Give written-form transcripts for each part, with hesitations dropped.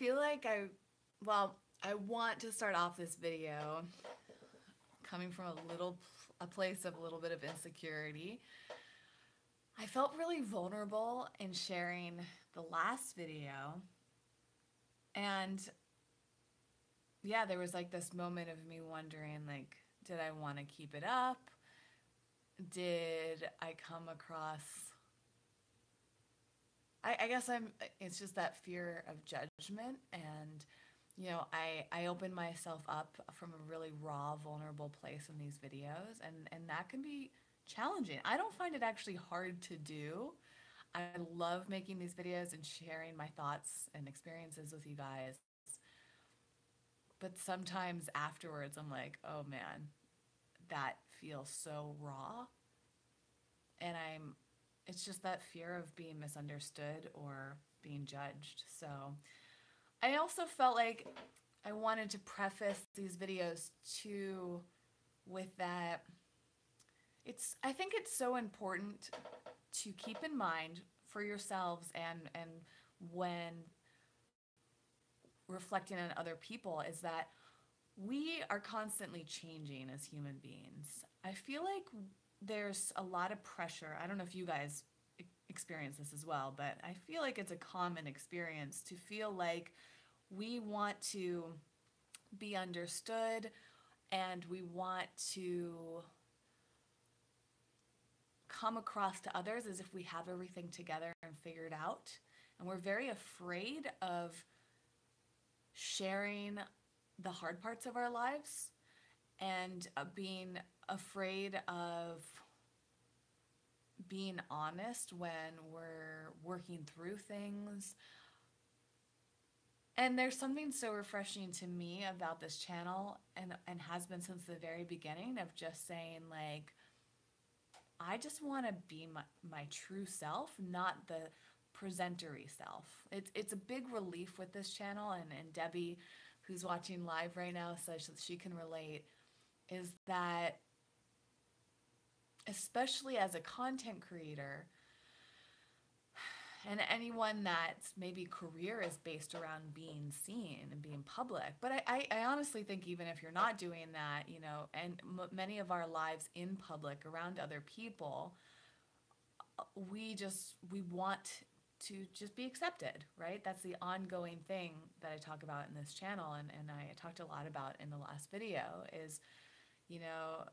feel like I want to start off this video coming from a place of a little bit of insecurity. I felt really vulnerable in sharing the last video. And yeah, there was like this moment of me wondering, like, did I want to keep it up? Did I come across, I guess it's just that fear of judgment. And, I open myself up from a really raw, vulnerable place in these videos. And that can be challenging. I don't find it actually hard to do. I love making these videos and sharing my thoughts and experiences with you guys. But sometimes afterwards, I'm like, oh man, that feels so raw. And it's just that fear of being misunderstood or being judged. So I also felt like I wanted to preface these videos too with that. I think it's so important to keep in mind for yourselves and when reflecting on other people is that we are constantly changing as human beings. I feel like there's a lot of pressure. I don't know if you guys experience this as well, but I feel like it's a common experience to feel like we want to be understood and we want to come across to others as if we have everything together and figured out. And we're very afraid of sharing the hard parts of our lives and being afraid of being honest when we're working through things. And there's something so refreshing to me about this channel and has been since the very beginning of just saying, like, I just want to be my true self, not the presentery self. It's a big relief with this channel, and Debbie, who's watching live right now, says that she can relate, is that especially as a content creator and anyone that's maybe career is based around being seen and being public. But I honestly think even if you're not doing that, and many of our lives in public around other people, we want to just be accepted, right? That's the ongoing thing that I talk about in this channel, and I talked a lot about in the last video is, you know,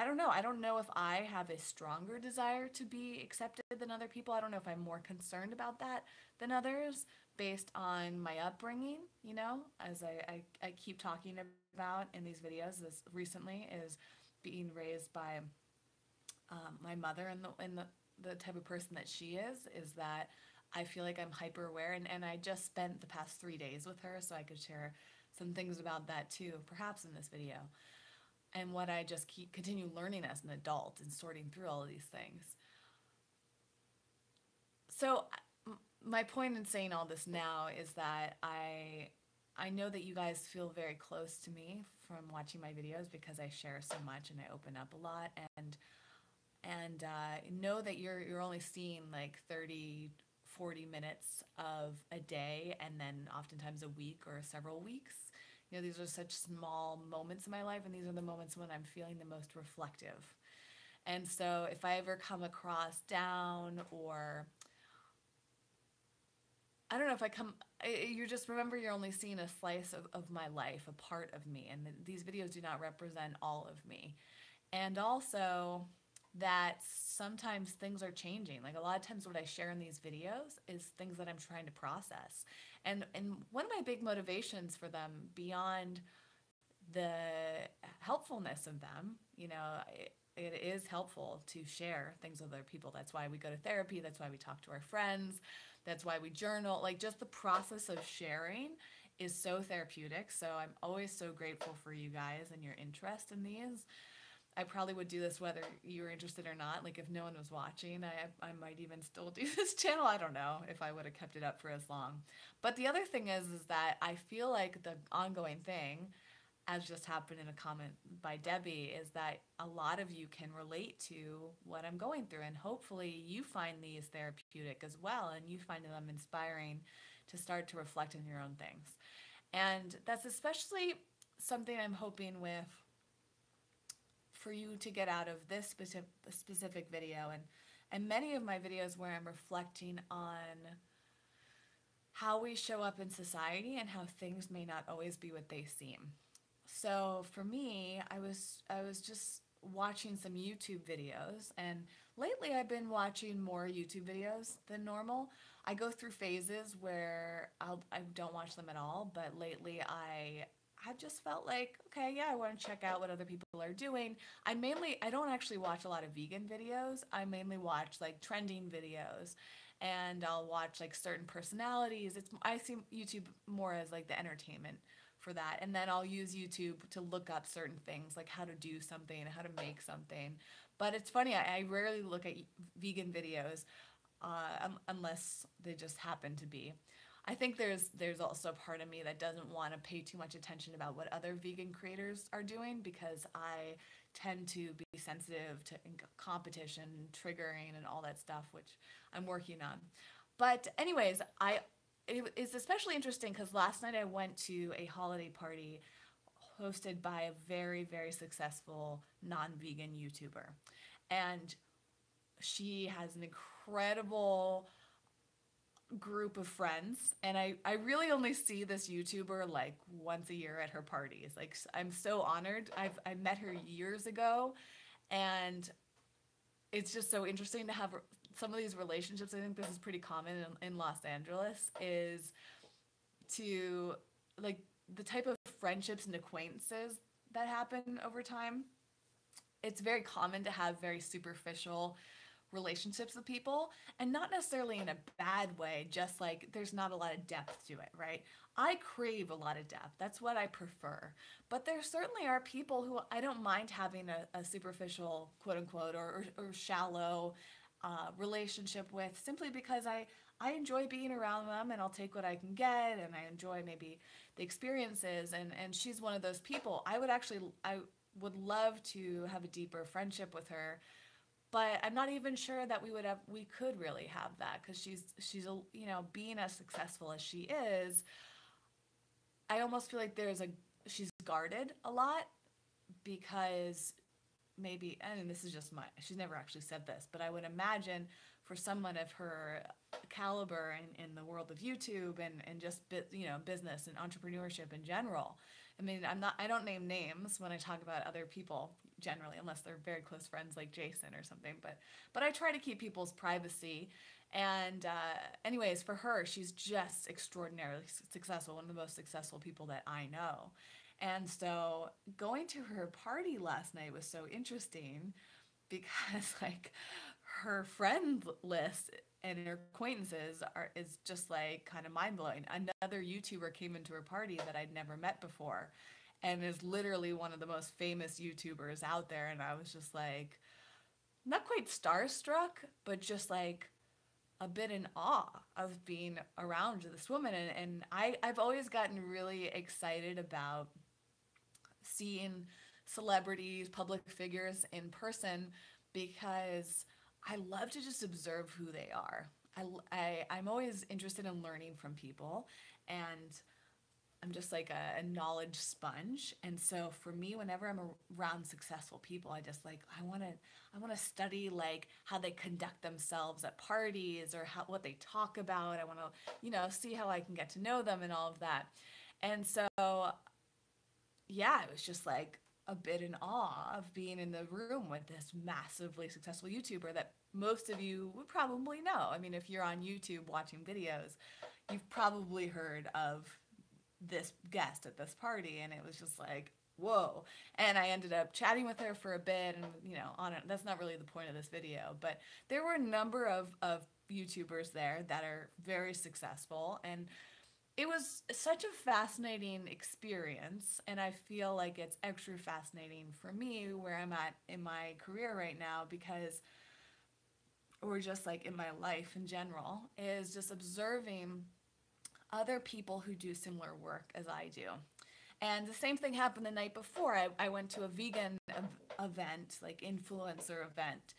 I don't know. I don't know if I have a stronger desire to be accepted than other people. I don't know if I'm more concerned about that than others based on my upbringing, as I keep talking about in these videos. This recently is being raised by my mother and the type of person that she is that I feel like I'm hyper aware. And I just spent the past 3 days with her so I could share some things about that too, perhaps in this video. And what I just continue learning as an adult and sorting through all of these things. So my point in saying all this now is that I know that you guys feel very close to me from watching my videos because I share so much and I open up a lot, and know that you're only seeing like 30-40 minutes of a day, and then oftentimes a week or several weeks. These are such small moments in my life, and these are the moments when I'm feeling the most reflective. And so if I ever come across down, or I don't know, you just remember you're only seeing a slice of my life, a part of me, and these videos do not represent all of me. And also that sometimes things are changing. Like a lot of times what I share in these videos is things that I'm trying to process. And one of my big motivations for them, beyond the helpfulness of them, it is helpful to share things with other people. That's why we go to therapy. That's why we talk to our friends. That's why we journal. Like, just the process of sharing is so therapeutic. So I'm always so grateful for you guys and your interest in these. I probably would do this whether you were interested or not. Like, if no one was watching, I might even still do this channel. I don't know if I would have kept it up for as long. But the other thing is that I feel like the ongoing thing, as just happened in a comment by Debbie, is that a lot of you can relate to what I'm going through. And hopefully you find these therapeutic as well, and you find them inspiring to start to reflect on your own things. And that's especially something I'm hoping with for you to get out of this specific video, and many of my videos where I'm reflecting on how we show up in society and how things may not always be what they seem. So for me, I was just watching some YouTube videos, and lately I've been watching more YouTube videos than normal. I go through phases where I don't watch them at all, but lately I just felt like, okay, yeah, I want to check out what other people are doing. I don't actually watch a lot of vegan videos. I mainly watch like trending videos, and I'll watch like certain personalities. I see YouTube more as like the entertainment for that. And then I'll use YouTube to look up certain things like how to do something, how to make something. But it's funny, I rarely look at vegan videos unless they just happen to be. I think there's also a part of me that doesn't want to pay too much attention about what other vegan creators are doing, because I tend to be sensitive to competition, triggering, and all that stuff, which I'm working on. But anyways, it's especially interesting because last night I went to a holiday party hosted by a very, very successful non-vegan YouTuber. And she has an incredible group of friends, and I really only see this YouTuber like once a year at her parties. Like, I'm so honored. I met her years ago, and it's just so interesting to have some of these relationships. I think this is pretty common in Los Angeles, is to like the type of friendships and acquaintances that happen over time. It's very common to have very superficial relationships with people, and not necessarily in a bad way, just like there's not a lot of depth to it, right? I crave a lot of depth. That's what I prefer. But there certainly are people who I don't mind having a superficial, quote unquote, or shallow relationship with, simply because I enjoy being around them, and I'll take what I can get, and I enjoy maybe the experiences, and she's one of those people. I would love to have a deeper friendship with her, but I'm not even sure that we could really have that, because she's a, being as successful as she is. I almost feel like she's guarded a lot, because maybe, and this is just she's never actually said this, but I would imagine for someone of her caliber in the world of YouTube, and just business and entrepreneurship in general. I mean, I don't name names when I talk about other people generally, unless they're very close friends like Jason or something. But I try to keep people's privacy. And anyways, for her, she's just extraordinarily successful, one of the most successful people that I know. And so going to her party last night was so interesting, because like her friend list and her acquaintances is just like kind of mind blowing. Another YouTuber came into her party that I'd never met before, and is literally one of the most famous YouTubers out there. And I was just like, not quite starstruck, but just like a bit in awe of being around this woman. And I've always gotten really excited about seeing celebrities, public figures in person, because I love to just observe who they are. I'm always interested in learning from people, and I'm just like a knowledge sponge. And so for me, whenever I'm around successful people, I want to study like how they conduct themselves at parties, or what they talk about. I want to, see how I can get to know them and all of that. And so yeah, it was just like a bit in awe of being in the room with this massively successful YouTuber that most of you would probably know. I mean, if you're on YouTube watching videos, you've probably heard of this guest at this party, and it was just like, whoa. And I ended up chatting with her for a bit, and on it. That's not really the point of this video, but there were a number of YouTubers there that are very successful, and it was such a fascinating experience. And I feel like it's extra fascinating for me where I'm at in my career right now, because, or just like in my life in general, is just observing other people who do similar work as I do. And the same thing happened the night before. I went to a vegan event, like influencer event,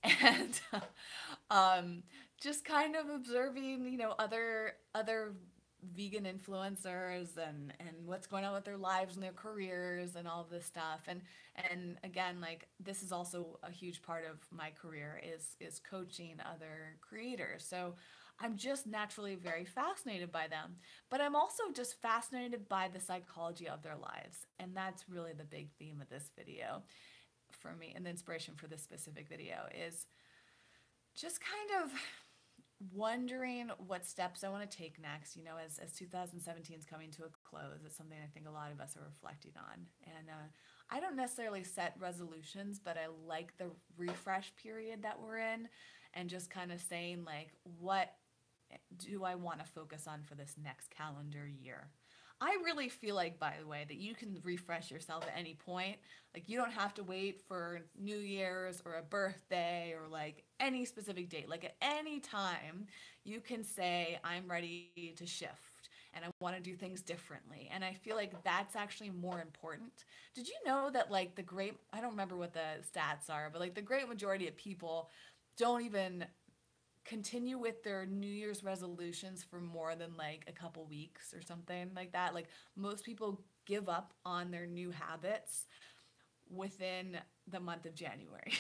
and just kind of observing, other vegan influencers and what's going on with their lives and their careers and all of this stuff. And again, like this is also a huge part of my career is coaching other creators. So I'm just naturally very fascinated by them. But I'm also just fascinated by the psychology of their lives. And that's really the big theme of this video for me. And the inspiration for this specific video is just kind of wondering what steps I want to take next, as 2017 is coming to a close. It's something I think a lot of us are reflecting on. And I don't necessarily set resolutions, but I like the refresh period that we're in and just kind of saying, like, what do I want to focus on for this next calendar year? I really feel like, by the way, that you can refresh yourself at any point. Like, you don't have to wait for New Year's or a birthday or like any specific date. Like, at any time, you can say, I'm ready to shift and I want to do things differently. And I feel like that's actually more important. Did you know that, like, I don't remember what the stats are, but like the great majority of people don't even continue with their New Year's resolutions for more than like a couple weeks or something like that. Like most people give up on their new habits within the month of January.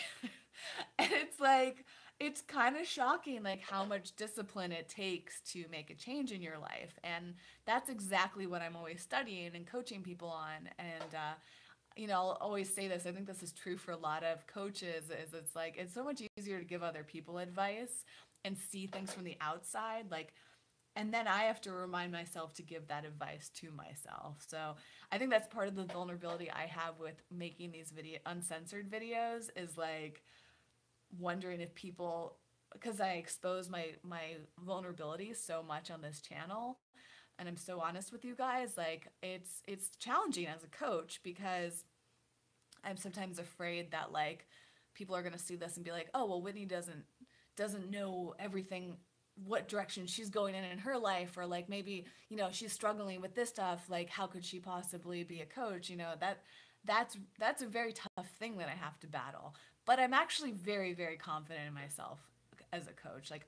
And it's like, it's kind of shocking, like how much discipline it takes to make a change in your life. And that's exactly what I'm always studying and coaching people on. And, I'll always say this. I think this is true for a lot of coaches. Is it's like it's so much easier to give other people advice and see things from the outside, like, and then I have to remind myself to give that advice to myself. So I think that's part of the vulnerability I have with making these uncensored videos is like wondering if people, because I expose my vulnerabilities so much on this channel, and I'm so honest with you guys, like it's challenging as a coach because I'm sometimes afraid that like people are going to see this and be like, "Oh, well, Whitney doesn't know everything, what direction she's going in her life, or like maybe, she's struggling with this stuff, like how could she possibly be a coach?" That's a very tough thing that I have to battle. But I'm actually very, very confident in myself as a coach. Like,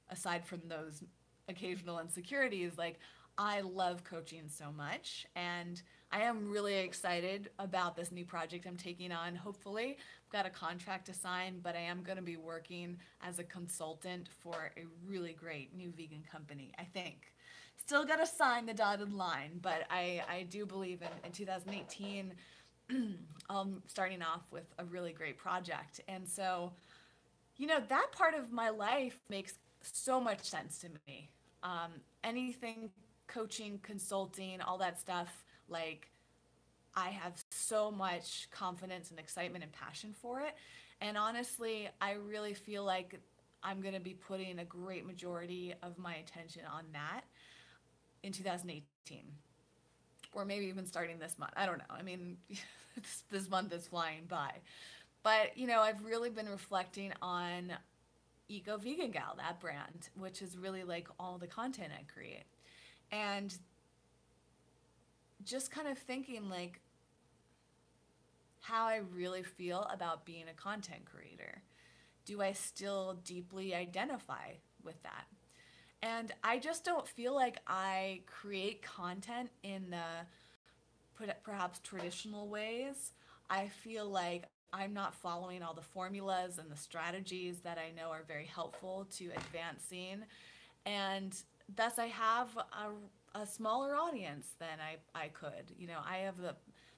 aside from those occasional insecurities, like I love coaching so much, and I am really excited about this new project I'm taking on. Hopefully, I've got a contract to sign, but I am going to be working as a consultant for a really great new vegan company, I think. Still got to sign the dotted line, but I do believe in 2018, starting off with a really great project. And so, that part of my life makes so much sense to me. Anything coaching, consulting, all that stuff, like I have so much confidence and excitement and passion for it. And honestly, I really feel like I'm going to be putting a great majority of my attention on that in 2018. Or maybe even starting this month. I don't know. I mean, this month is flying by. But, I've really been reflecting on Eco Vegan Gal, that brand, which is really like all the content I create. And just kind of thinking like how I really feel about being a content creator. Do I still deeply identify with that? And I just don't feel like I create content in the perhaps traditional ways. I feel like I'm not following all the formulas and the strategies that I know are very helpful to advancing. And thus, I have a smaller audience than I could. I have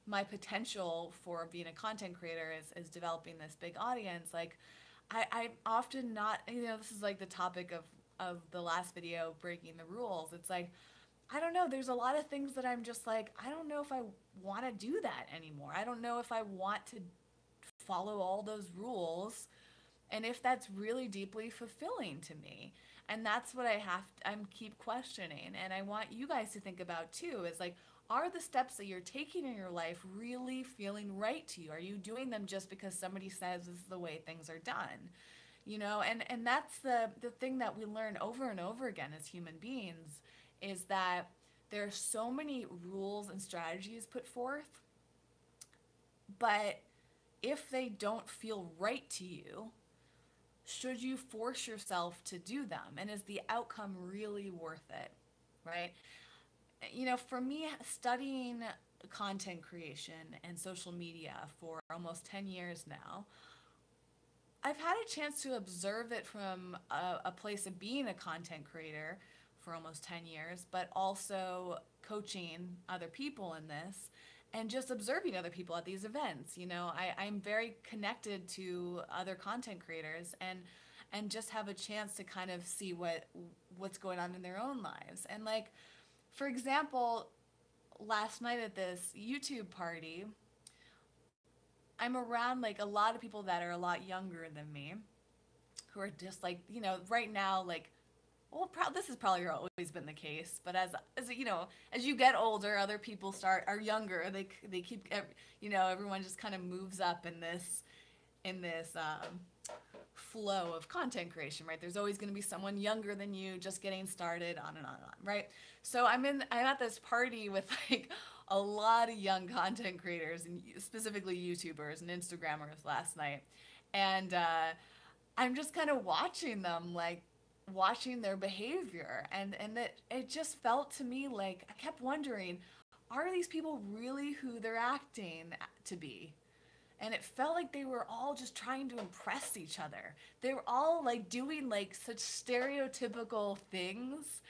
my potential for being a content creator is developing this big audience. Like, I often not, this is like the topic of the last video, breaking the rules. It's like, I don't know, there's a lot of things that I'm just like, I don't know if I want to do that anymore. I don't know if I want to follow all those rules and if that's really deeply fulfilling to me. And that's what I'm keep questioning, and I want you guys to think about too, is like, are the steps that you're taking in your life really feeling right to you? Are you doing them just because somebody says this is the way things are done? And that's the thing that we learn over and over again as human beings, is that there are so many rules and strategies put forth, but if they don't feel right to you, should you force yourself to do them? And is the outcome really worth it? Right? For me, studying content creation and social media for almost 10 years now, I've had a chance to observe it from a place of being a content creator for almost 10 years, but also coaching other people in this and just observing other people at these events. I'm very connected to other content creators and just have a chance to kind of see what's going on in their own lives. And like, for example, last night at this YouTube party, I'm around like a lot of people that are a lot younger than me who are just like, right now, like, well, this has probably always been the case, but as you get older, other people are younger. They keep, everyone just kind of moves up in this flow of content creation, right? There's always going to be someone younger than you just getting started, on and on and on, right? So I'm at this party with like a lot of young content creators and specifically YouTubers and Instagrammers last night. And I'm just kind of watching them, like watching their behavior. And it just felt to me like I kept wondering, are these people really who they're acting to be? And it felt like they were all just trying to impress each other. They were all like doing like such stereotypical things,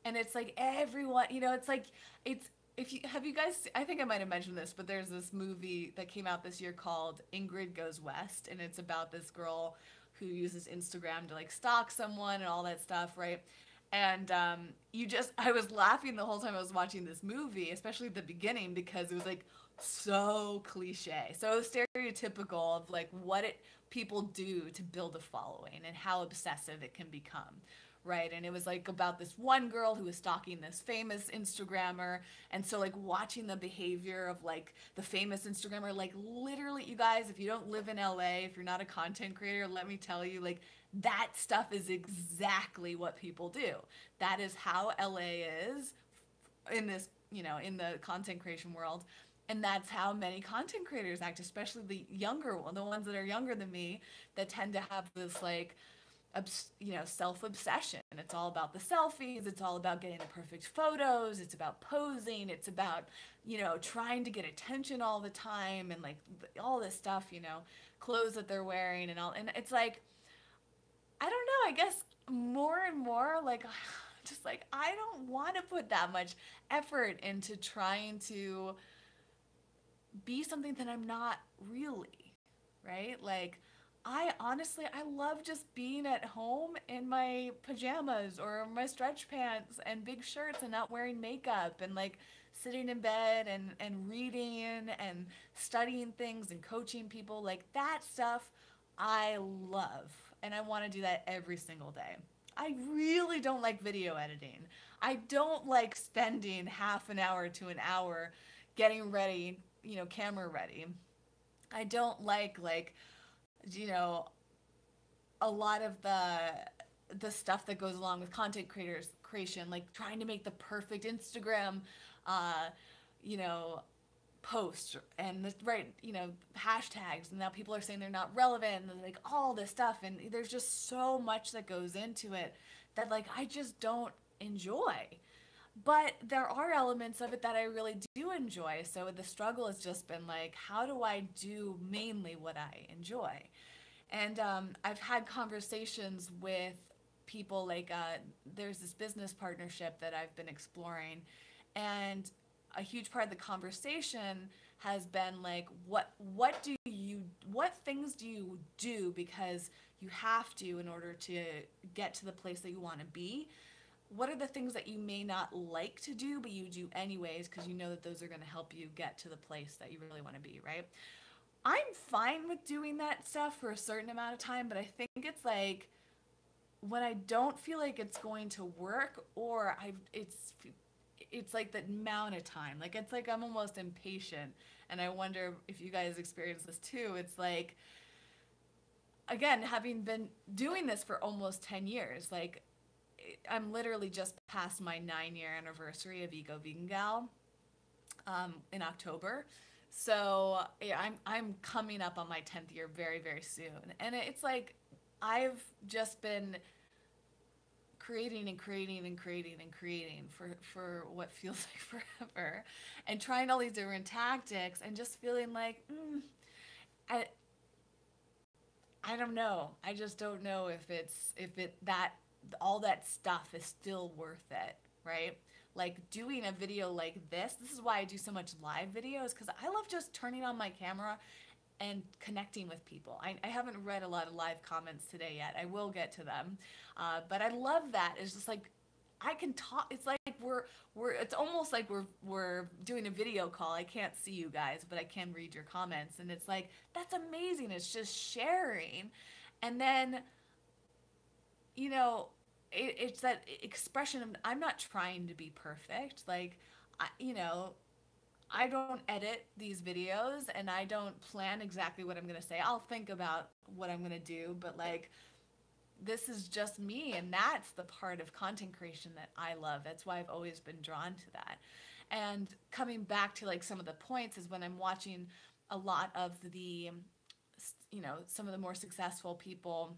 and it's like everyone, it's like it's if you have you guys, I think I might have mentioned this, but there's this movie that came out this year called Ingrid Goes West, and it's about this girl who uses Instagram to like stalk someone and all that stuff, right? And I was laughing the whole time I was watching this movie, especially at the beginning, because it was like so cliche, so stereotypical of like people do to build a following and how obsessive it can become, right? And it was like about this one girl who was stalking this famous Instagrammer, and so like watching the behavior of like the famous Instagrammer, like literally, you guys, if you don't live in LA, if you're not a content creator, let me tell you, like that stuff is exactly what people do. That is how LA is in this, in the content creation world. And that's how many content creators act, especially the ones that are younger than me, that tend to have this like self-obsession. It's all about the selfies, it's all about getting the perfect photos, it's about posing, it's about trying to get attention all the time, and like all this stuff, clothes that they're wearing and all. And it's like, I don't know, I guess more and more like just like I don't want to put that much effort into trying to be something that I'm not really, right? Like, I love just being at home in my pajamas or my stretch pants and big shirts and not wearing makeup and like sitting in bed and reading and studying things and coaching people. Like, that stuff I love. And I want to do that every single day. I really don't like video editing. I don't like spending half an hour to an hour getting ready, camera ready. I don't like you know a lot of the stuff that goes along with content creators creation, like trying to make the perfect Instagram uh you know post and the right, hashtags, and now people are saying they're not relevant and like all this stuff, and there's just so much that goes into it that like I just don't enjoy. But there are elements of it that I really do enjoy. So the struggle has just been like, how do I do mainly what I enjoy? And I've had conversations with people like there's this business partnership that I've been exploring, and a huge part of the conversation has been like, what things do you do because you have to in order to get to the place that you want to be? What are the things that you may not like to do, but you do anyways because you know that those are going to help you get to the place that you really want to be, right? I'm fine with doing that stuff for a certain amount of time, but I think it's like when I don't feel like it's going to work, or it's like the amount of time. Like it's like I'm almost impatient, and I wonder if you guys experience this too. It's like, again, having been doing this for almost 10 years, like I'm literally just past my 9-year anniversary of Eco Vegan Gal in October. So yeah, I'm coming up on my 10th year very, very soon. And it's like I've just been creating and creating and creating and creating for what feels like forever, and trying all these different tactics and just feeling like I I don't know. I just don't know if it that all that stuff is still worth it, right? Like doing a video like this is why I do so much live videos, because I love just turning on my camera and connecting with people. I haven't read a lot of live comments today yet. I will get to them. But I love that. It's just like I can talk. It's like we're it's almost like we're doing a video call. I can't see you guys, but I can read your comments, and it's like that's amazing. It's just sharing. And then, you know, it's that expression of I'm not trying to be perfect. Like you know, I don't edit these videos and I don't plan exactly what I'm going to say. I'll think about what I'm going to do, but like this is just me, and that's the part of content creation that I love. That's why I've always been drawn to that. And coming back to like some of the points is when I'm watching a lot of the some of the more successful people,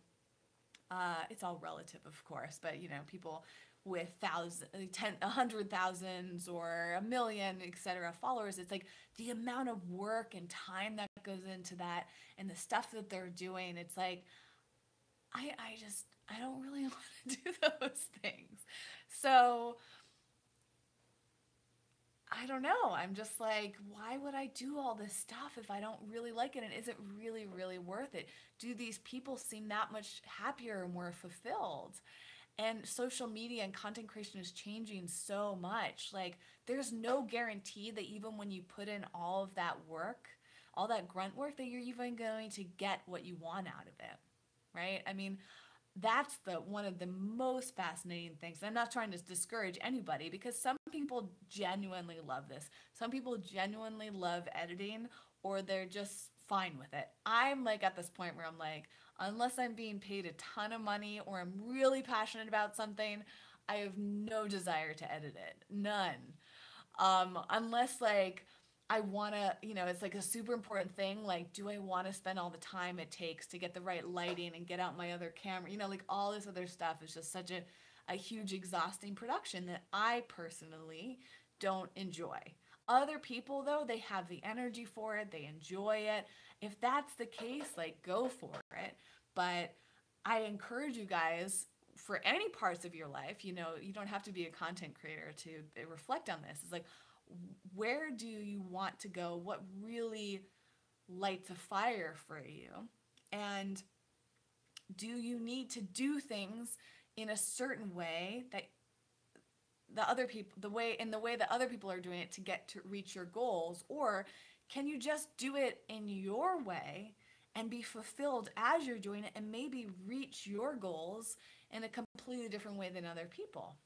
it's all relative, of course, but people with a hundred thousands or a million, etc. followers, it's like the amount of work and time that goes into that and the stuff that they're doing. It's like I don't really want to do those things. So I don't know. I'm just like, why would I do all this stuff if I don't really like it? And is it really, really worth it? Do these people seem that much happier and more fulfilled? And social media and content creation is changing so much. Like, there's no guarantee that even when you put in all of that work, all that grunt work, that you're even going to get what you want out of it, right? I mean, that's the one of the most fascinating things. I'm not trying to discourage anybody, because some people genuinely love this. Some people genuinely love editing, or they're just fine with it. I'm like at this point where I'm like, unless I'm being paid a ton of money or I'm really passionate about something, I have no desire to edit it. None. Unless like I want to, it's like a super important thing. Like, do I want to spend all the time it takes to get the right lighting and get out my other camera? Like all this other stuff is just such a huge, exhausting production that I personally don't enjoy. Other people, though, they have the energy for it, they enjoy it. If that's the case, like, go for it. But I encourage you guys, for any parts of your life, you don't have to be a content creator to reflect on this. It's like, where do you want to go? What really lights a fire for you? And do you need to do things in a certain way that the other people the way that other people are doing it to get to reach your goals, or can you just do it in your way and be fulfilled as you're doing it and maybe reach your goals in a completely different way than other people?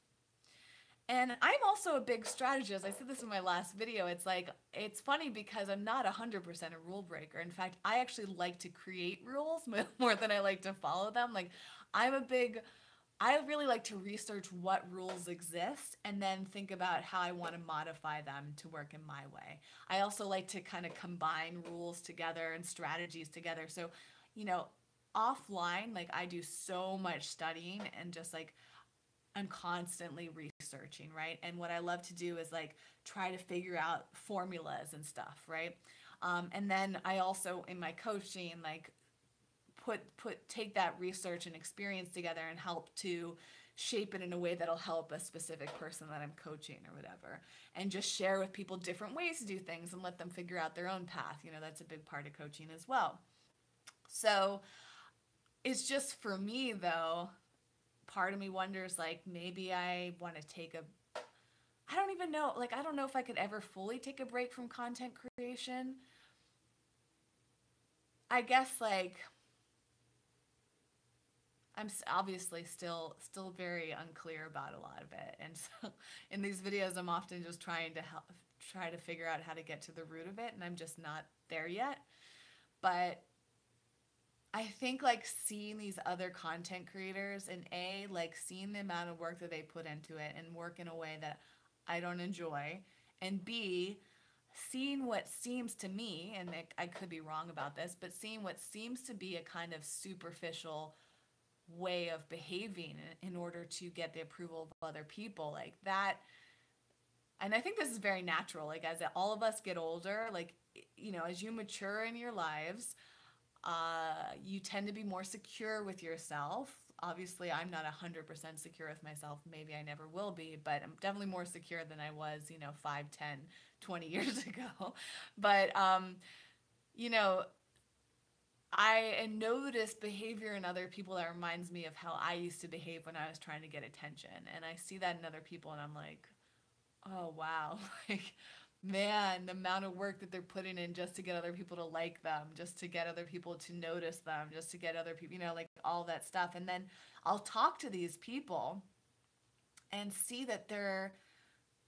And I'm also a big strategist. I said this in my last video. It's like, it's funny because I'm not 100% a rule breaker. In fact, I actually like to create rules more than I like to follow them. Like, I really like to research what rules exist and then think about how I want to modify them to work in my way. I also like to kind of combine rules together and strategies together. So, you know, offline, like I do so much studying and just like I'm constantly researching, right? And what I love to do is like try to figure out formulas and stuff, right? And then I also in my coaching like take that research and experience together and help to shape it in a way that'll help a specific person that I'm coaching or whatever, and just share with people different ways to do things and let them figure out their own path. That's a big part of coaching as well. So it's just, for me though, part of me wonders like maybe I want to take a I don't even know, like I don't know if I could ever fully take a break from content creation. I guess like I'm obviously still very unclear about a lot of it, and so in these videos I'm often just trying to figure out how to get to the root of it, and I'm just not there yet. But I think like seeing these other content creators and like seeing the amount of work that they put into it and work in a way that I don't enjoy, and B, seeing what seems to me, and I could be wrong about this, but seeing what seems to be a kind of superficial way of behaving in order to get the approval of other people, like that. And I think this is very natural, like as all of us get older, like, as you mature in your lives, you tend to be more secure with yourself. Obviously, I'm not 100% secure with myself. Maybe I never will be, but I'm definitely more secure than I was, 5, 10, 20 years ago. But, you know, I notice behavior in other people that reminds me of how I used to behave when I was trying to get attention. And I see that in other people, and I'm like, oh, wow. Like, man, the amount of work that they're putting in just to get other people to like them, just to get other people to notice them, just to get other people, like all that stuff. And then I'll talk to these people and see that they're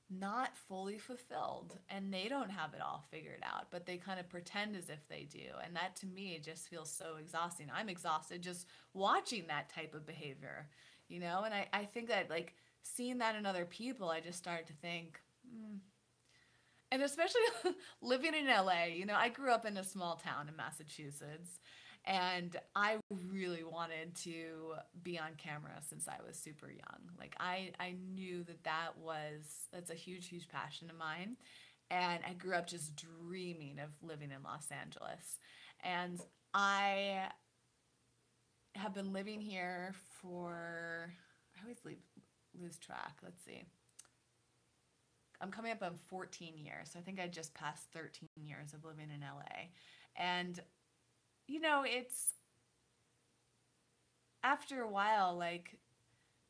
not fully fulfilled and they don't have it all figured out, but they kind of pretend as if they do. And that to me just feels so exhausting. I'm exhausted just watching that type of behavior, And I think that like seeing that in other people, I just started to think, and especially living in LA, I grew up in a small town in Massachusetts, and I really wanted to be on camera since I was super young. Like I knew that's a huge, huge passion of mine. And I grew up just dreaming of living in Los Angeles. And I have been living here for, I always lose track. Let's see. I'm coming up on 14 years. So I think I just passed 13 years of living in LA. And, it's after a while, like,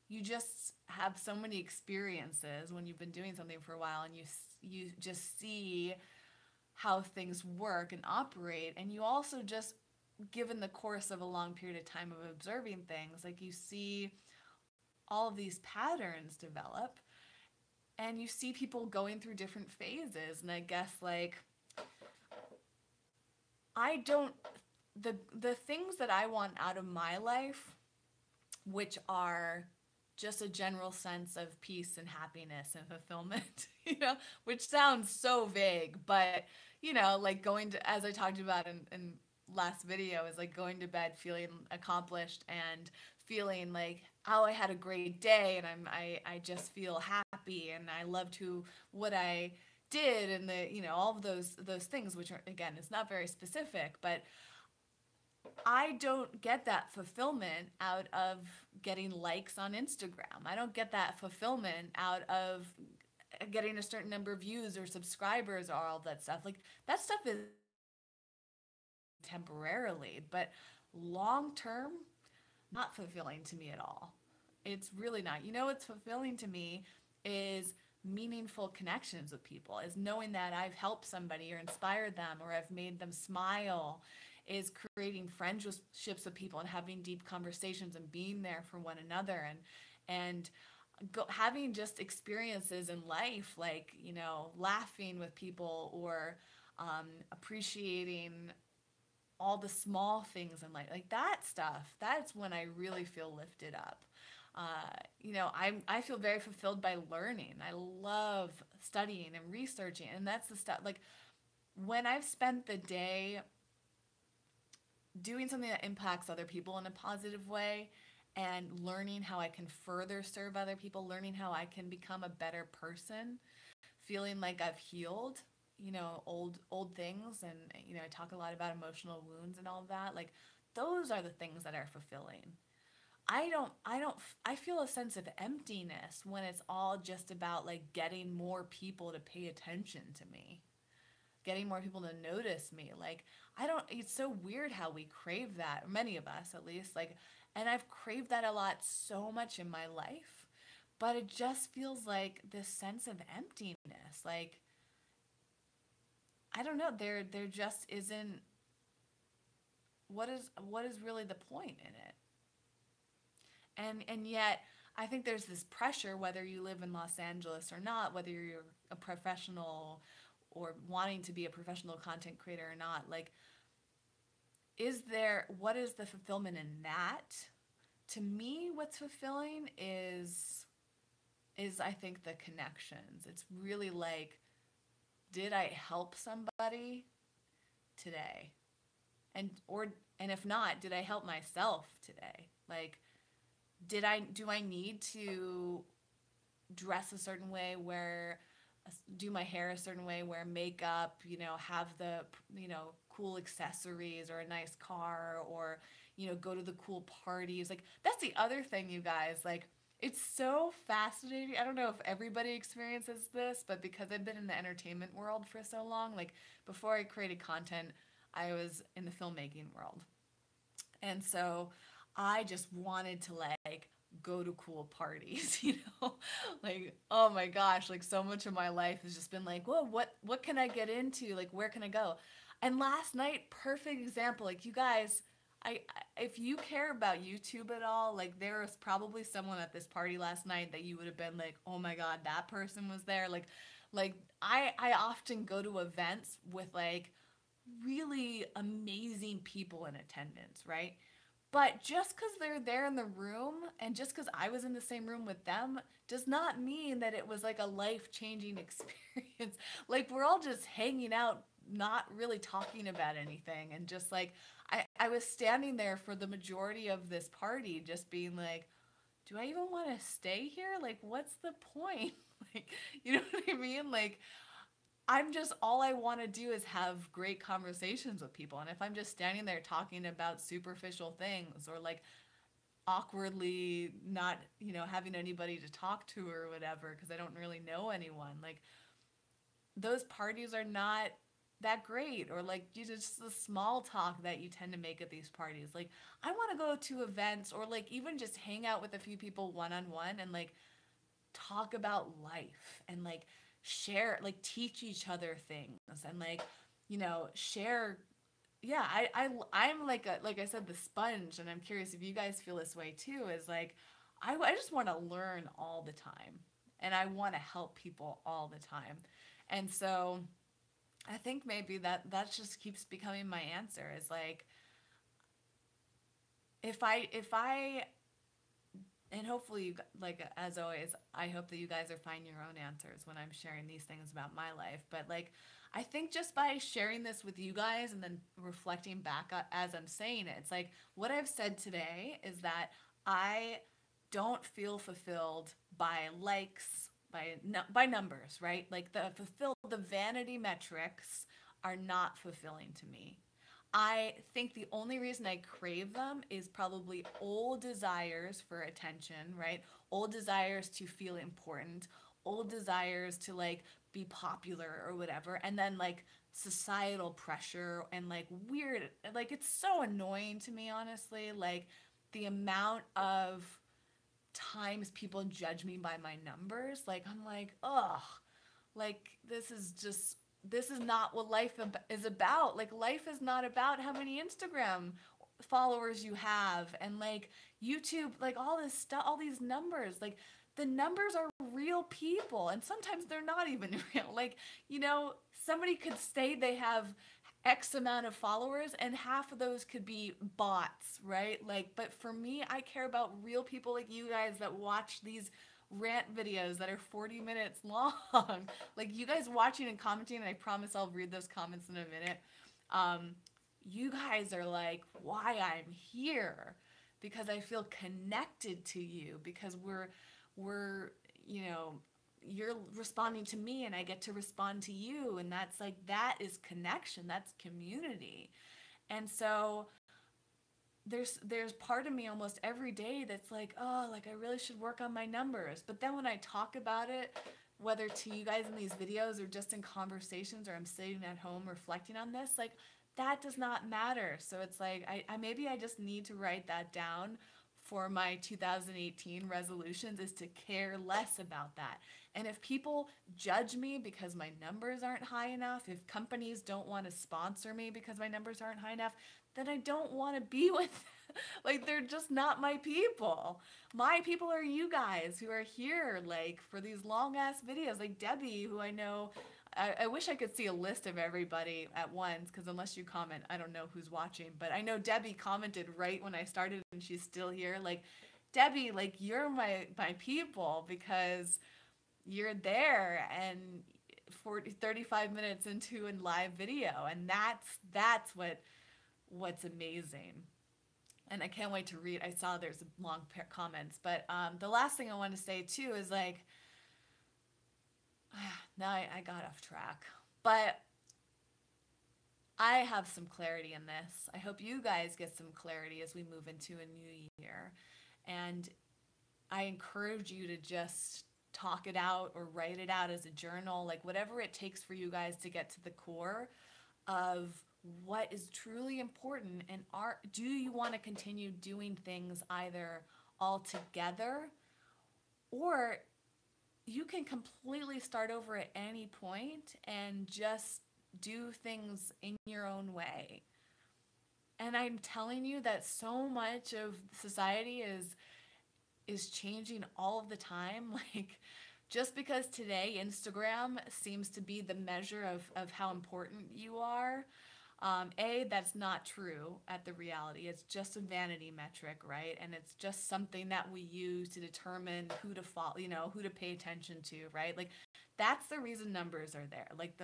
you just have so many experiences when you've been doing something for a while, and you just see how things work and operate, and you also just, given the course of a long period of time of observing things, like you see all of these patterns develop, and you see people going through different phases. And I guess like I don't the things that I want out of my life, which are just a general sense of peace and happiness and fulfillment, which sounds so vague, but like going to, as I talked about in last video, is like going to bed feeling accomplished and feeling like, oh, I had a great day, and I just feel happy, and I loved what I did, and all of those things, which are, again, it's not very specific, but I don't get that fulfillment out of getting likes on Instagram. I don't get that fulfillment out of getting a certain number of views or subscribers or all that stuff. Like, that stuff is temporarily, but long term, not fulfilling to me at all. It's really not. What's fulfilling to me is meaningful connections with people, is knowing that I've helped somebody or inspired them or I've made them smile, is creating friendships with people and having deep conversations and being there for one another, and having just experiences in life, like laughing with people, or appreciating all the small things in life, like that stuff. That's when I really feel lifted up. I feel very fulfilled by learning. I love studying and researching, and that's the stuff. Like, when I've spent the day doing something that impacts other people in a positive way, and learning how I can further serve other people, learning how I can become a better person, feeling like I've healed, old things, and I talk a lot about emotional wounds and all of that. Like, those are the things that are fulfilling. I feel a sense of emptiness when it's all just about like getting more people to pay attention to me, getting more people to notice me. Like, it's so weird how we crave that, many of us at least, like, and I've craved that a lot so much in my life, but it just feels like this sense of emptiness. Like, I don't know, there just isn't, what is really the point in it? And yet I think there's this pressure, whether you live in Los Angeles or not, whether you're a professional or wanting to be a professional content creator or not, like, what is the fulfillment in that? To me, what's fulfilling is I think the connections. It's really like, did I help somebody today? And if not, did I help myself today? Like, do I need to dress a certain way, do my hair a certain way, wear makeup, have the, cool accessories or a nice car, or, go to the cool parties. Like, that's the other thing, you guys. Like, it's so fascinating. I don't know if everybody experiences this, but because I've been in the entertainment world for so long, like, before I created content, I was in the filmmaking world. And so I just wanted to like go to cool parties, like, oh my gosh, like so much of my life has just been like, whoa, what can I get into? Like, where can I go? And last night, perfect example, like, you guys, if you care about YouTube at all, like, there was probably someone at this party last night that you would have been like, oh my god, that person was there. Like I often go to events with like really amazing people in attendance, right? But just because they're there in the room, and just because I was in the same room with them, does not mean that it was like a life changing experience. Like, we're all just hanging out, not really talking about anything. And just like, I was standing there for the majority of this party, just being like, do I even want to stay here? Like, what's the point? Like, you know what I mean? Like, all I want to do is have great conversations with people. And if I'm just standing there talking about superficial things, or like awkwardly not, having anybody to talk to or whatever, because I don't really know anyone, like, those parties are not that great. Or like, just the small talk that you tend to make at these parties. Like, I want to go to events, or like even just hang out with a few people one on one, and like talk about life, and like share, like teach each other things, and like, share. Yeah, I'm like I said, the sponge, and I'm curious if you guys feel this way too, is like, I just want to learn all the time, and I want to help people all the time. And so I think maybe that just keeps becoming my answer, is like, if I and hopefully, like, as always, I hope that you guys are finding your own answers when I'm sharing these things about my life. But like, I think just by sharing this with you guys and then reflecting back as I'm saying it, it's like, what I've said today is that I don't feel fulfilled by likes, by numbers, right? Like, the vanity metrics are not fulfilling to me. I think the only reason I crave them is probably old desires for attention, right? Old desires to feel important, old desires to like be popular or whatever. And then like societal pressure, and like weird, like, it's so annoying to me, honestly. Like, the amount of times people judge me by my numbers, like, I'm like, ugh, like, this is not what life is about. Like, life is not about how many Instagram followers you have, and like YouTube, like all this stuff, all these numbers. Like, the numbers are real people, and sometimes they're not even real. Like, somebody could say they have X amount of followers, and half of those could be bots, right? Like, but for me, I care about real people like you guys that watch these rant videos that are 40 minutes long. Like, you guys watching and commenting, and I promise I'll read those comments in a minute. Um, you guys are like why I'm here, because I feel connected to you, because we're you're responding to me, and I get to respond to you, and that's like, that is connection, that's community. And so there's part of me almost every day that's like, oh, like, I really should work on my numbers. But then when I talk about it, whether to you guys in these videos, or just in conversations, or I'm sitting at home reflecting on this, like, that does not matter. So it's like, I maybe I just need to write that down for my 2018 resolutions, is to care less about that. And if people judge me because my numbers aren't high enough, if companies don't want to sponsor me because my numbers aren't high enough, then I don't want to be with them. Like, they're just not my people. My people are you guys who are here, like, for these long ass videos. Like Debbie, who I know, I wish I could see a list of everybody at once, because unless you comment, I don't know who's watching. But I know Debbie commented right when I started, and she's still here. Like, Debbie, like, you're my people, because you're there and 35 minutes into a live video, and that's what's amazing. And I can't wait to read. I saw there's long comments, but the last thing I want to say too is like, now I got off track, but I have some clarity in this. I hope you guys get some clarity as we move into a new year, and I encourage you to just talk it out or write it out as a journal, like whatever it takes for you guys to get to the core of what is truly important, and do you want to continue doing things either all together, or you can completely start over at any point and just do things in your own way. And I'm telling you that so much of society is changing all of the time. Like, just because today Instagram seems to be the measure of how important you are, that's not true at the reality. It's just a vanity metric, right? And it's just something that we use to determine who to follow, who to pay attention to, right? Like, that's the reason numbers are there. Like,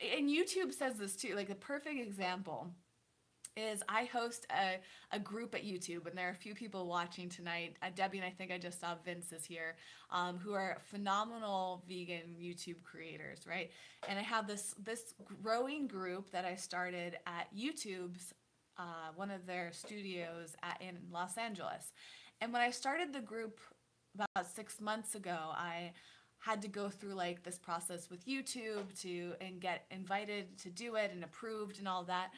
and YouTube says this too. Like, the perfect example is I host a group at YouTube, and there are a few people watching tonight. Debbie, and I think I just saw Vince is here, who are phenomenal vegan YouTube creators, right? And I have this growing group that I started at YouTube's one of their studios in Los Angeles. And when I started the group about 6 months ago, I had to go through like this process with YouTube and get invited to do it and approved and all that.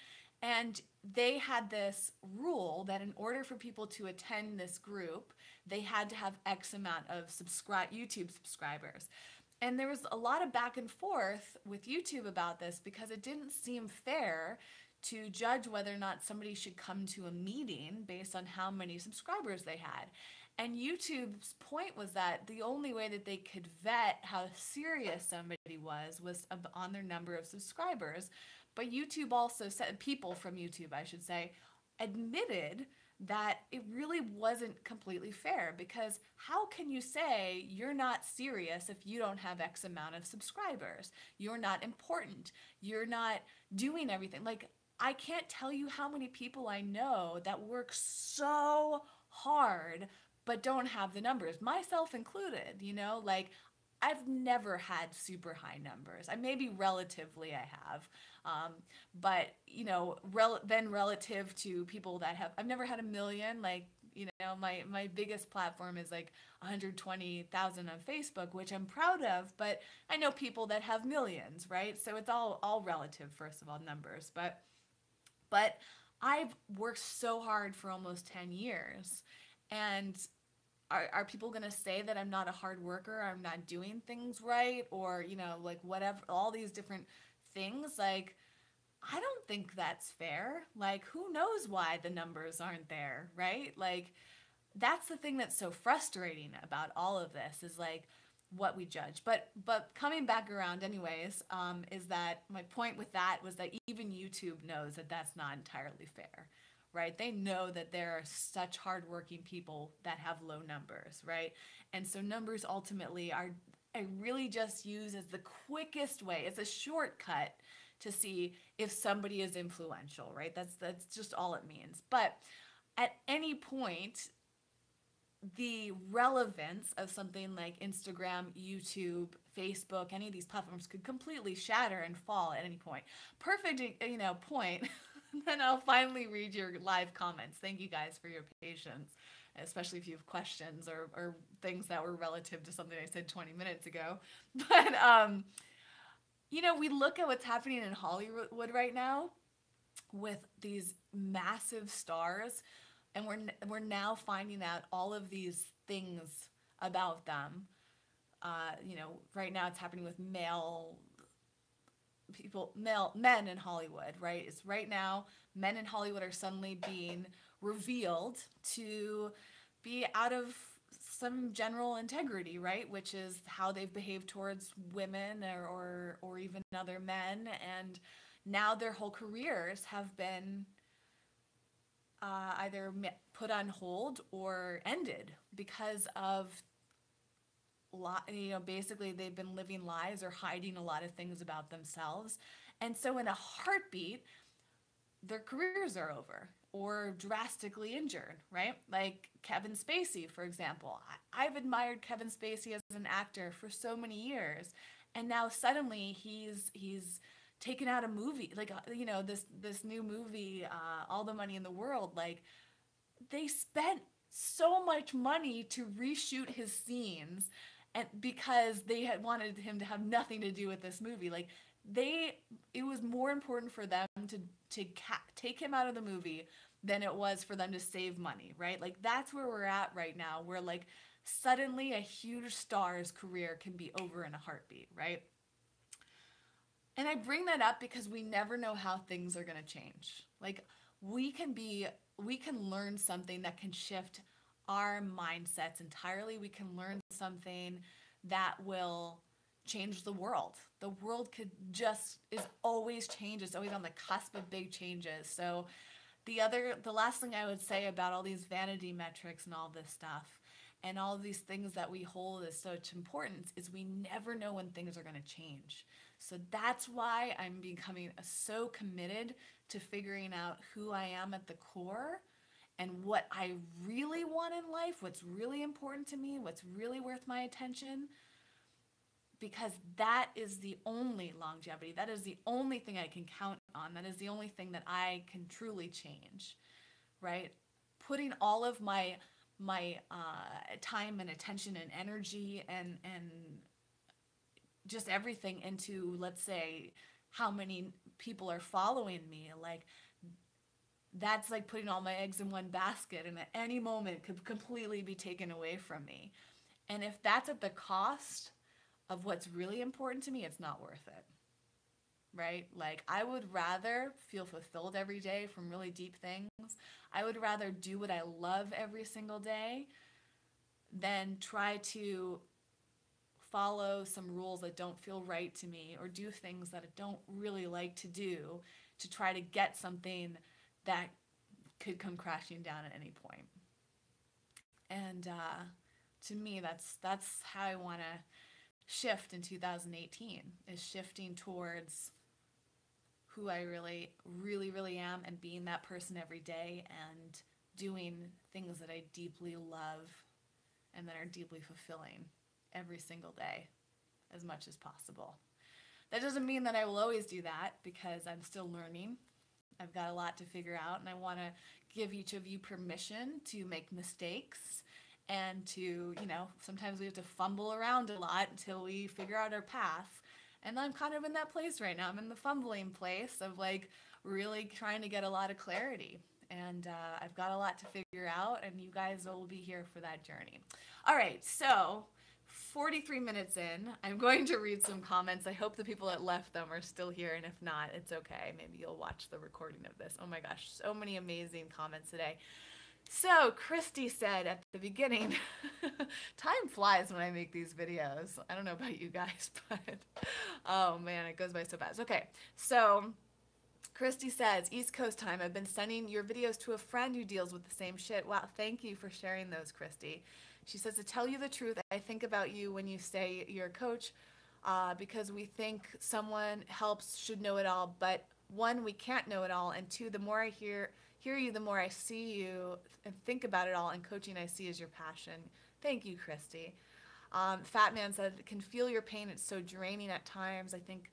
And they had this rule that in order for people to attend this group, they had to have X amount of YouTube subscribers. And there was a lot of back and forth with YouTube about this, because it didn't seem fair to judge whether or not somebody should come to a meeting based on how many subscribers they had. And YouTube's point was that the only way that they could vet how serious somebody was on their number of subscribers. But YouTube also said, people from YouTube, I should say, admitted that it really wasn't completely fair, because how can you say you're not serious if you don't have X amount of subscribers? You're not important. You're not doing everything. Like, I can't tell you how many people I know that work so hard but don't have the numbers, myself included, like, I've never had super high numbers. Maybe relatively I have. But, then relative to people that I've never had a million. Like, my biggest platform is like 120,000 on Facebook, which I'm proud of, but I know people that have millions, right? So it's all relative, first of all, numbers. But I've worked so hard for almost 10 years, and are people going to say that I'm not a hard worker, I'm not doing things right, or, like, whatever, all these different things? Like, I don't think that's fair. Like, who knows why the numbers aren't there, right? Like, that's the thing that's so frustrating about all of this, is like what we judge. But coming back around anyways, is that my point with that was that even YouTube knows that that's not entirely fair, right? They know that there are such hardworking people that have low numbers, right? And so numbers ultimately I really just use as the quickest way, it's a shortcut to see if somebody is influential, right? That's just all it means. But at any point, the relevance of something like Instagram, YouTube, Facebook, any of these platforms could completely shatter and fall at any point. Perfect, point. Then I'll finally read your live comments. Thank you guys for your patience, especially if you have questions or things that were relative to something I said 20 minutes ago. But, we look at what's happening in Hollywood right now with these massive stars, and we're now finding out all of these things about them. Right now it's happening with men in Hollywood, right? It's right now men in Hollywood are suddenly being revealed to be out of some general integrity, right? Which is how they've behaved towards women or even other men. And now their whole careers have been either put on hold or ended because of basically they've been living lies or hiding a lot of things about themselves. And so in a heartbeat, their careers are over or drastically injured, right? Like Kevin Spacey, for example. I've admired Kevin Spacey as an actor for so many years, and now suddenly he's taken out a movie, like this new movie, All the Money in the World. Like they spent so much money to reshoot his scenes, and because they had wanted him to have nothing to do with this movie, like it was more important for them to take him out of the movie than it was for them to save money, right? Like that's where we're at right now, where like suddenly a huge star's career can be over in a heartbeat, right? And I bring that up because we never know how things are going to change. Like we can learn something that can shift our mindsets entirely. We can learn something that will change the world. The world is always change. It's always on the cusp of big changes. So the last thing I would say about all these vanity metrics and all this stuff and all these things that we hold as such importance is we never know when things are going to change. So that's why I'm becoming so committed to figuring out who I am at the core and what I really want in life, what's really important to me, what's really worth my attention, because that is the only longevity. That is the only thing I can count on. That is the only thing that I can truly change, right? Putting all of my time and attention and energy and just everything into, let's say, how many people are following me, like that's like putting all my eggs in one basket, and at any moment could completely be taken away from me. And if that's at the cost of what's really important to me, it's not worth it, right? Like I would rather feel fulfilled every day from really deep things. I would rather do what I love every single day than try to follow some rules that don't feel right to me or do things that I don't really like to do to try to get something that could come crashing down at any point. And to me, that's how I want to shift in 2018, is shifting towards who I really, really, really am and being that person every day and doing things that I deeply love and that are deeply fulfilling every single day as much as possible. That doesn't mean that I will always do that because I'm still learning. I've got a lot to figure out, and I want to give each of you permission to make mistakes and to, sometimes we have to fumble around a lot until we figure out our path. And I'm kind of in that place right now. I'm in the fumbling place of like really trying to get a lot of clarity. And I've got a lot to figure out, and you guys will be here for that journey. All right, so 43 minutes in, I'm going to read some comments. I hope the people that left them are still here, and if not, it's okay. Maybe you'll watch the recording of this. Oh my gosh, so many amazing comments today. So Christy said at the beginning, time flies when I make these videos. I don't know about you guys, but oh man, it goes by so fast. Okay, so Christy says, East Coast time, I've been sending your videos to a friend who deals with the same shit. Wow, thank you for sharing those, Christy. She says, to tell you the truth, I think about you when you say you're a coach because we think someone helps should know it all, but one, we can't know it all, and two, the more I hear you, the more I see you and think about it all, and coaching I see as your passion. Thank you, Christy. Fat Man said, can feel your pain. It's so draining at times. I think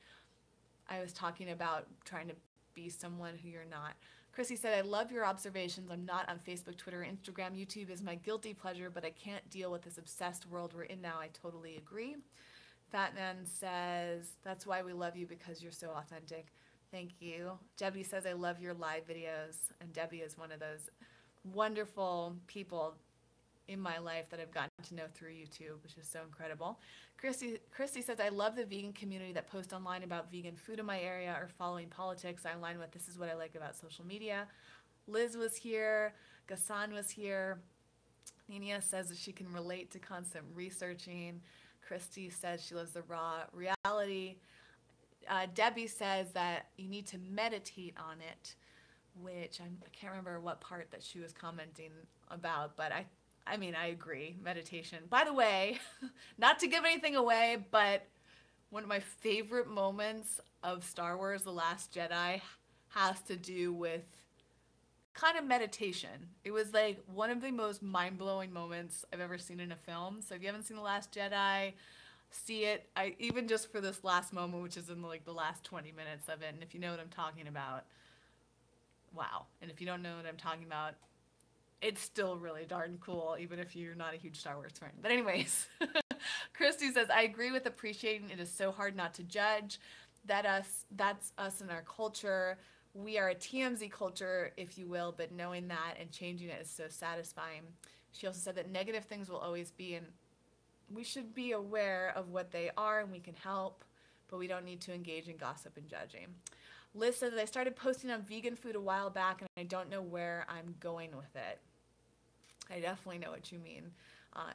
I was talking about trying to be someone who you're not. Chrissy said, I love your observations. I'm not on Facebook, Twitter, Instagram. YouTube is my guilty pleasure, but I can't deal with this obsessed world we're in now. I totally agree. Fat Man says, that's why we love you, because you're so authentic. Thank you. Debbie says, I love your live videos. And Debbie is one of those wonderful people in my life that I've gotten to know through YouTube, which is so incredible. Christy says, I love the vegan community that post online about vegan food in my area or following politics. I align with this is what I like about social media. Liz was here. Gassan was here. Nina says that she can relate to constant researching. Christy says she loves the raw reality. Debbie says that you need to meditate on it, which I can't remember what part that she was commenting about, but I mean, I agree. Meditation. By the way, not to give anything away, but one of my favorite moments of Star Wars The Last Jedi has to do with kind of meditation. It was like one of the most mind-blowing moments I've ever seen in a film. So if you haven't seen The Last Jedi, see it. I even just for this last moment, which is in like the last 20 minutes of it, and if you know what I'm talking about, wow. And if you don't know what I'm talking about, it's still really darn cool, even if you're not a huge Star Wars fan. But anyways, Christy says, I agree with appreciating. It is so hard not to judge. That's us in our culture. We are a TMZ culture, if you will, but knowing that and changing it is so satisfying. She also said that negative things will always be, and we should be aware of what they are and we can help, but we don't need to engage in gossip and judging. Liz says that I started posting on vegan food a while back and I don't know where I'm going with it. I definitely know what you mean.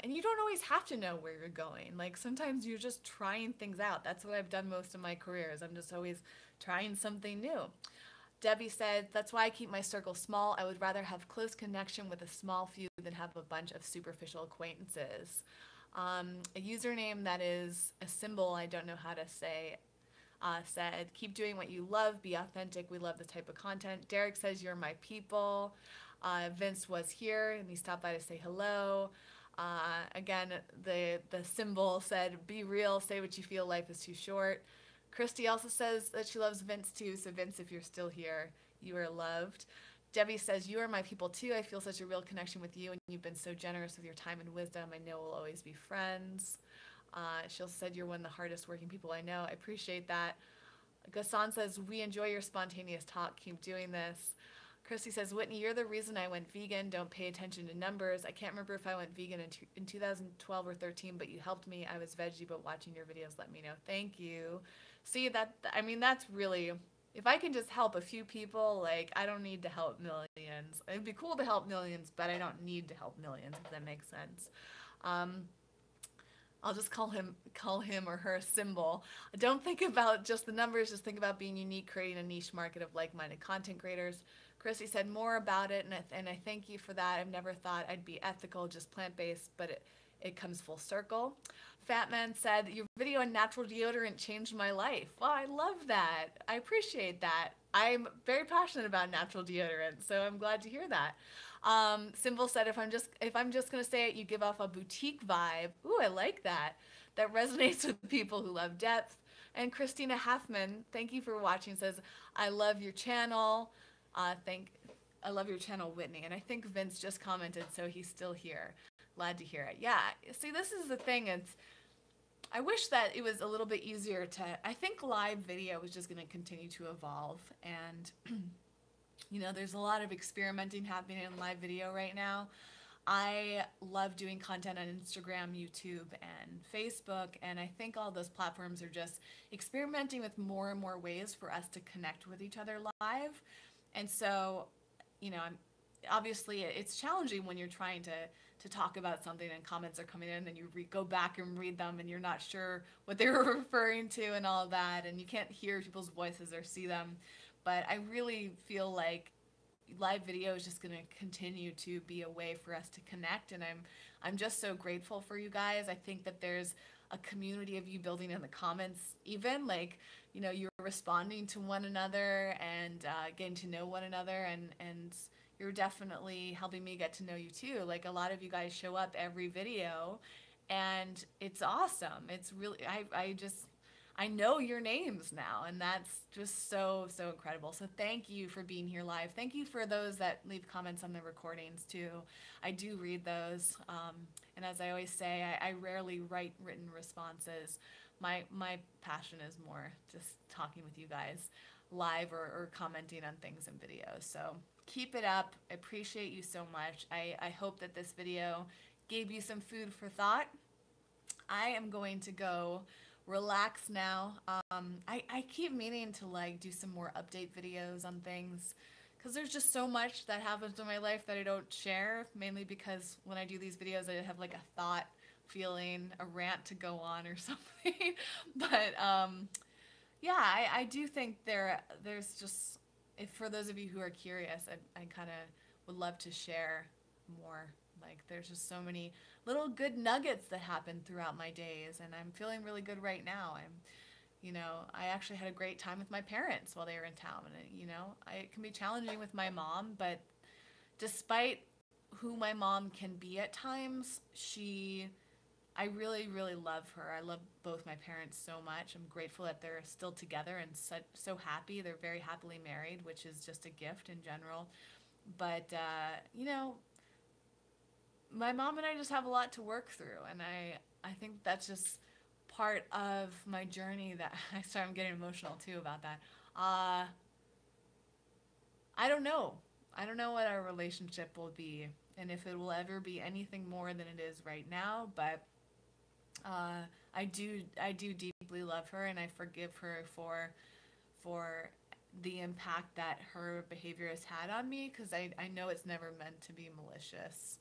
And you don't always have to know where you're going. Like sometimes you're just trying things out. That's what I've done most of my career is I'm just always trying something new. Debbie said, that's why I keep my circle small. I would rather have close connection with a small few than have a bunch of superficial acquaintances. A username that is a symbol I don't know how to say said, keep doing what you love, be authentic. We love the type of content. Derek says, you're my people. Vince was here and he stopped by to say hello. Again, the symbol said, be real, say what you feel, life is too short. Christy also says that she loves Vince too. So Vince, if you're still here, you are loved. Debbie says, you are my people too. I feel such a real connection with you and you've been so generous with your time and wisdom. I know we'll always be friends. She also said, you're one of the hardest working people I know. I appreciate that. Gassan says, we enjoy your spontaneous talk. Keep doing this. Christy says, Whitney, you're the reason I went vegan. Don't pay attention to numbers. I can't remember if I went vegan in 2012 or 13, but you helped me. I was veggie, but watching your videos let me know. Thank you. See, I mean, that's really, if I can just help a few people, like, I don't need to help millions. It'd be cool to help millions, but I don't need to help millions, if that makes sense. I'll just call him or her symbol. Don't think about just the numbers, just think about being unique, creating a niche market of like-minded content creators. Chrissy said more about it, and I thank you for that. I've never thought I'd be ethical, just plant-based, but it comes full circle. Fat Man said, your video on natural deodorant changed my life. Well, I love that. I appreciate that. I'm very passionate about natural deodorant, so I'm glad to hear that. Symbol said, if I'm just gonna say it, you give off a boutique vibe. Ooh, I like that. That resonates with people who love depth. And Christina Halfman, thank you for watching, says, I love your channel. I love your channel, Whitney. And I think Vince just commented, so he's still here. Glad to hear it. Yeah, see, this is the thing. I wish that it was a little bit easier I think live video is just going to continue to evolve. And, you know, there's a lot of experimenting happening in live video right now. I love doing content on Instagram, YouTube, and Facebook, and I think all those platforms are just experimenting with more and more ways for us to connect with each other live. And so, you know, obviously it's challenging when you're trying to talk about something and comments are coming in and you go back and read them and you're not sure what they were referring to and all of that, and you can't hear people's voices or see them. But I really feel like live video is just going to continue to be a way for us to connect, and I'm just so grateful for you guys. I think that there's a community of you building in the comments, even like, you know, you're responding to one another and getting to know one another, and you're definitely helping me get to know you too. Like a lot of you guys show up every video and it's awesome. It's really, I know your names now, and that's just so incredible. So thank you for being here live. Thank you for those that leave comments on the recordings too. I do read those. And as I always say, I rarely write written responses. My passion is more just talking with you guys live or commenting on things in videos. So keep it up. I appreciate you so much. I hope that this video gave you some food for thought. I am going to go relax now. I keep meaning to like do some more update videos on things there's just so much that happens in my life that I don't share, mainly because when I do these videos, I have like a thought, feeling, a rant to go on or something. But yeah, I do think there's just, if for those of you who are curious, I kind of would love to share more. Like there's just so many little good nuggets that happen throughout my days, and I'm feeling really good right now. I actually had a great time with my parents while they were in town, and it can be challenging with my mom, but despite who my mom can be at times, I really, really love her. I love both my parents so much. I'm grateful that they're still together and so happy. They're very happily married, which is just a gift in general. But, my mom and I just have a lot to work through. And I think that's just part of my journey that I'm getting emotional too about that. Uh, I don't know. I don't know what our relationship will be and if it will ever be anything more than it is right now, but I do deeply love her, and I forgive her for the impact that her behavior has had on me, because I know it's never meant to be malicious.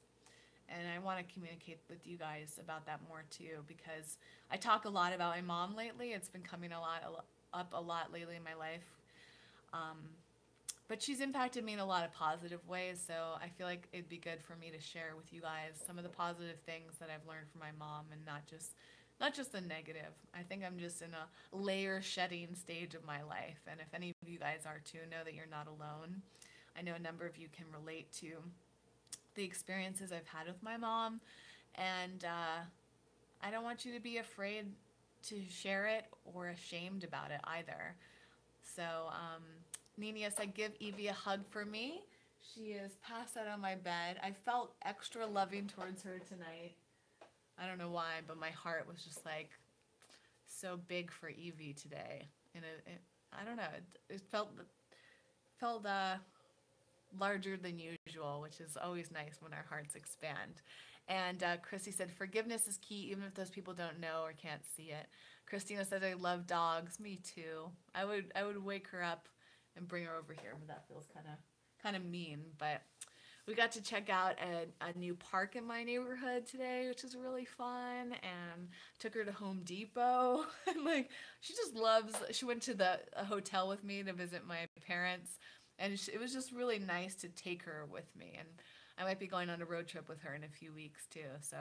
And I want to communicate with you guys about that more too, because I talk a lot about my mom lately. It's been coming up a lot lately in my life. Um, but she's impacted me in a lot of positive ways, so I feel like it'd be good for me to share with you guys some of the positive things that I've learned from my mom, and not just the negative. I think I'm just in a layer shedding stage of my life, and if any of you guys are too, know that you're not alone. I know a number of you can relate to the experiences I've had with my mom, and I don't want you to be afraid to share it or ashamed about it either. So, Nina said, give Evie a hug for me. She is passed out on my bed. I felt extra loving towards her tonight. I don't know why, but my heart was just like so big for Evie today. And I don't know, it felt larger than usual, which is always nice when our hearts expand. And Christy said, forgiveness is key, even if those people don't know or can't see it. Christina said, I love dogs. Me too. I would wake her up and bring her over here, but that feels kind of mean. But we got to check out a new park in my neighborhood today, which is really fun, and took her to Home Depot. And like, she went to a hotel with me to visit my parents, and it was just really nice to take her with me. And I might be going on a road trip with her in a few weeks too. So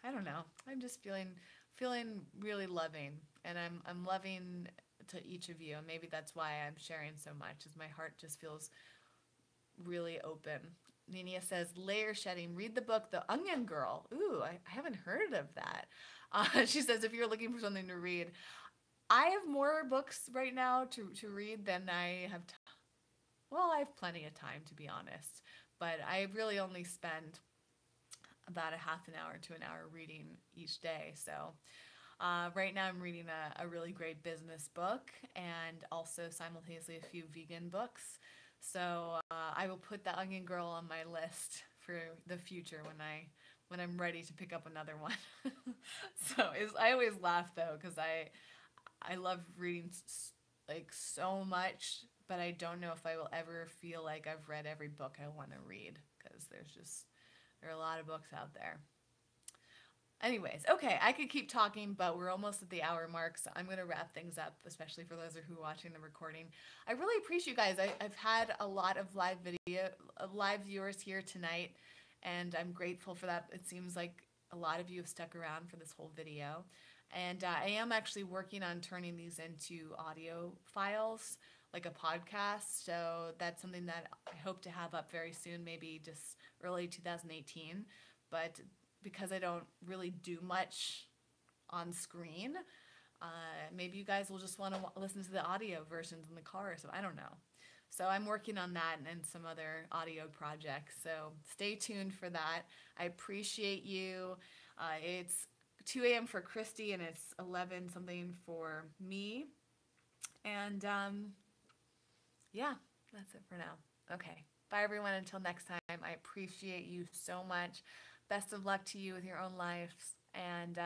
I don't know. I'm just feeling really loving, and I'm loving to each of you, and maybe that's why I'm sharing so much, is my heart just feels really open. Nina says, layer shedding. Read the book, The Onion Girl. Ooh, I haven't heard of that. She says, if you're looking for something to read, I have more books right now to read than I have. Well, I have plenty of time, to be honest. But I really only spend about a half an hour to an hour reading each day. So right now I'm reading a really great business book, and also simultaneously a few vegan books. So I will put The Onion Girl on my list for the future when I'm ready to pick up another one. I always laugh though, because I love reading like so much, but I don't know if I will ever feel like I've read every book I want to read, because there are a lot of books out there. Anyways, okay, I could keep talking, but we're almost at the hour mark, so I'm going to wrap things up, especially for those who are watching the recording. I really appreciate you guys. I've had a lot of live viewers here tonight, and I'm grateful for that. It seems like a lot of you have stuck around for this whole video. And I am actually working on turning these into audio files, like a podcast. So that's something that I hope to have up very soon, maybe just early 2018. But because I don't really do much on screen, maybe you guys will just want to listen to the audio versions in the car, so I don't know. So I'm working on that and some other audio projects, so stay tuned for that. I appreciate you. It's 2 a.m. for Christy, and it's 11 something for me. And yeah, that's it for now. Okay, bye everyone, until next time. I appreciate you so much. Best of luck to you with your own lives, and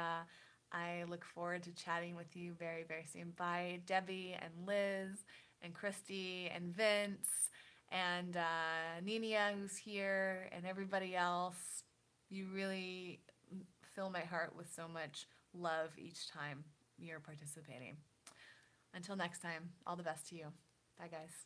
I look forward to chatting with you very, very soon. Bye, Debbie and Liz and Christy and Vince And Nina, who's here, and everybody else, you really fill my heart with so much love each time you're participating. Until next time, all the best to you. Bye, guys.